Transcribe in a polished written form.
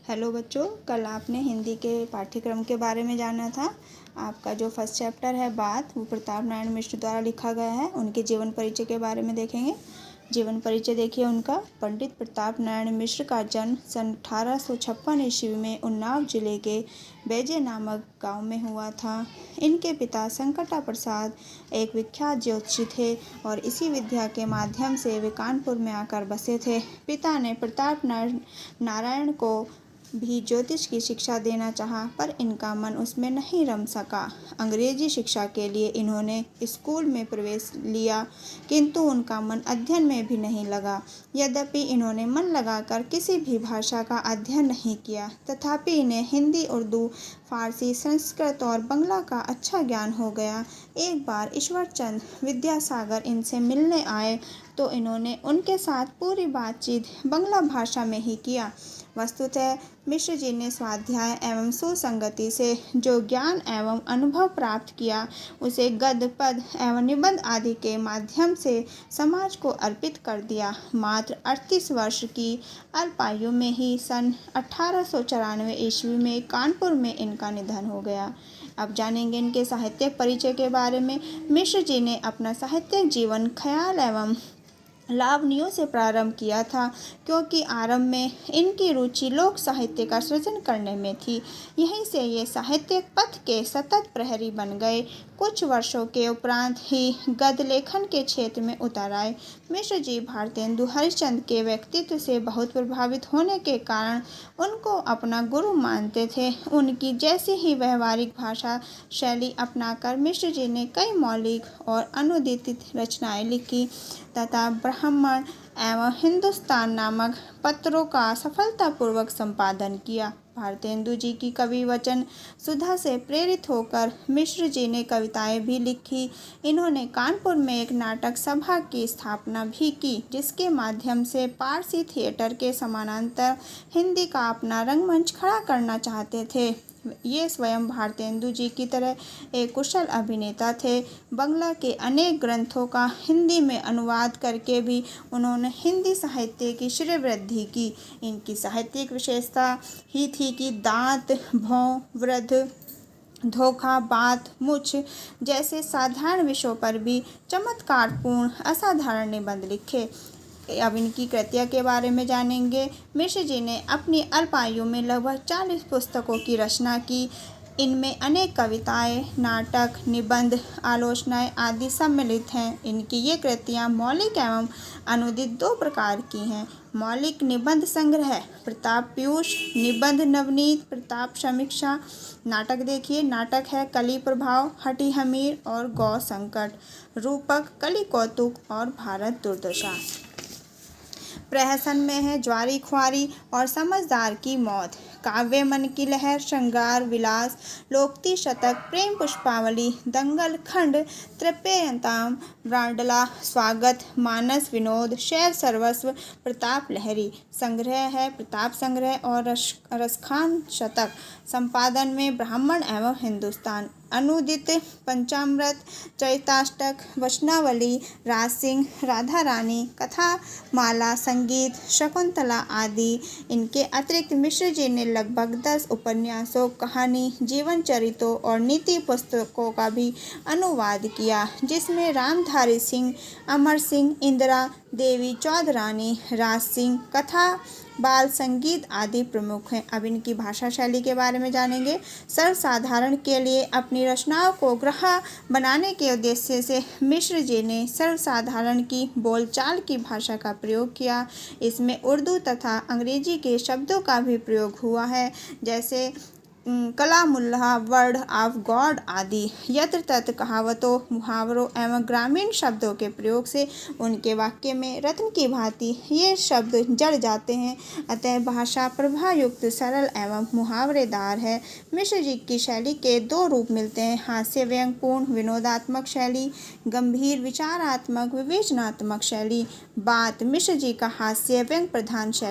Hello बच्चों, कल आपने हिंदी के पाठ्यक्रम के बारे में जाना था। आपका जो फर्स्ट चैप्टर है बात, वो प्रताप नारायण मिश्र द्वारा लिखा गया है। उनके जीवन परिचय के बारे में देखेंगे। जीवन परिचय देखिए उनका। पंडित प्रताप नारायण मिश्र का जन्म सन 1856 ईस्वी में उन्नाव जिले के बैजे नामक गांव में हुआ था। इनके पिता संकटा प्रसाद एक विख्यात ज्योतिषी थे और इसी विद्या के माध्यम से वे कानपुर में आकर बसे थे। पिता ने प्रताप नारायण को भी ज्योतिष की शिक्षा देना चाहा, पर इनका मन उसमें नहीं रम सका। अंग्रेजी शिक्षा के लिए इन्होंने स्कूल में प्रवेश लिया, किंतु उनका मन अध्ययन में भी नहीं लगा। यद्यपि इन्होंने मन लगाकर किसी भी भाषा का अध्ययन नहीं किया, तथापि इन्हें हिंदी, उर्दू, फारसी, संस्कृत और बंगला का अच्छा ज्ञान हो गया। एक बार ईश्वरचंद विद्यासागर इनसे मिलने आए तो इन्होंने उनके साथ पूरी बातचीत बंगला भाषा में ही किया। वस्तुतः मिश्र जी ने स्वाध्याय एवं सुसंगति से जो ज्ञान एवं अनुभव प्राप्त किया, उसे गद्य, पद एवं निबंध आदि के माध्यम से समाज को अर्पित कर दिया। मात्र 38 वर्ष की अल्पायु में ही सन 1894 ईस्वी में कानपुर में इनका निधन हो गया। अब जानेंगे इनके साहित्यिक परिचय के बारे में। मिश्र जी ने अपना साहित्यिक जीवन ख्याल एवं लावनियों से प्रारंभ किया था, क्योंकि आरंभ में इनकी रुचि लोक साहित्य का सृजन करने में थी। यहीं से ये साहित्यिक पथ के सतत प्रहरी बन गए। कुछ वर्षों के उपरांत ही गद्य लेखन के क्षेत्र में उतर आए। मिश्र जी भारतेंदु हरिश्चंद्र के व्यक्तित्व से बहुत प्रभावित होने के कारण उनको अपना गुरु मानते थे। उनकी जैसी ही व्यवहारिक भाषा शैली अपनाकर मिश्र जी ने कई मौलिक और अनुदित रचनाएं लिखी तथा ब्राह्मण एवं हिंदुस्तान नामक पत्रों का सफलतापूर्वक संपादन किया। भारतेंदु जी की कवि वचन सुधा से प्रेरित होकर मिश्र जी ने कविताएं भी लिखी। इन्होंने कानपुर में एक नाटक सभा की स्थापना भी की, जिसके माध्यम से पारसी थिएटर के समानांतर हिंदी का अपना रंगमंच खड़ा करना चाहते थे। ये स्वयं भारतेंदु जी की तरह एक कुशल अभिनेता थे। बंगला के अनेक ग्रंथों का हिंदी में अनुवाद करके भी उन्होंने हिंदी साहित्य की श्रीवृद्धि की। इनकी साहित्यिक विशेषता ही थी कि दांत, भौं, वृद्ध, धोखा, बात, मुछ जैसे साधारण विषयों पर भी चमत्कारपूर्ण असाधारण निबंध लिखे। अब इनकी कृतियों के बारे में जानेंगे। मिश्र जी ने अपनी अल्पायु में लगभग 40 पुस्तकों की रचना की। इनमें अनेक कविताएं, नाटक, निबंध, आलोचनाएं आदि सम्मिलित हैं। इनकी ये कृतियां मौलिक एवं अनुदित दो प्रकार की हैं। मौलिक निबंध संग्रह प्रताप पीयूष, निबंध नवनीत, प्रताप समीक्षा। नाटक देखिए, नाटक है कली प्रभाव, हठी हमीर और गौ संकट। रूपक कली कौतुक और भारत दुर्दशा। प्रहसन में है ज्वारी ख्वारी और समझदार की मौत। काव्य मन की लहर, श्रृंगार विलास, लोकती शतक, प्रेम पुष्पावली, दंगल खंड, तृप्यताम, ब्रांडला, स्वागत, मानस विनोद, शैव सर्वस्व, प्रताप लहरी। संग्रह है प्रताप संग्रह और रसखान शतक। संपादन में ब्राह्मण एवं हिंदुस्तान। अनुदित पंचामृत, चरिताष्टक, वचनावली, राजसिंह, राधा रानी, कथा माला, संगीत, शकुंतला आदि। इनके अतिरिक्त मिश्र जी ने लगभग 10 उपन्यासों, कहानी, जीवन चरित्रों और नीति पुस्तकों का भी अनुवाद किया, जिसमें रामधारी सिंह, अमर सिंह, इंदिरा देवी चौधरानी, राज सिंह, कथा, बाल संगीत आदि प्रमुख हैं। अब इनकी भाषा शैली के बारे में जानेंगे। सर्वसाधारण के लिए अपनी रचनाओं को ग्राह्य बनाने के उद्देश्य से मिश्र जी ने सर्वसाधारण की बोलचाल की भाषा का प्रयोग किया। इसमें उर्दू तथा अंग्रेजी के शब्दों का भी प्रयोग हुआ है, जैसे कलामुल्लाह, वर्ड ऑफ गॉड आदि। यत्र तत्र कहावतों, मुहावरों एवं ग्रामीण शब्दों के प्रयोग से उनके वाक्य में रत्न की भांति ये शब्द जड़ जाते हैं। अतः भाषा प्रभायुक्त, सरल एवं मुहावरेदार है। मिश्र जी की शैली के दो रूप मिलते हैं: हास्य व्यंग्यपूर्ण विनोदात्मक शैली, गंभीर विचारात्मक विवेचनात्मक शैली। बात मिश्र जी का हास्य व्यंग्य प्रधान शैली।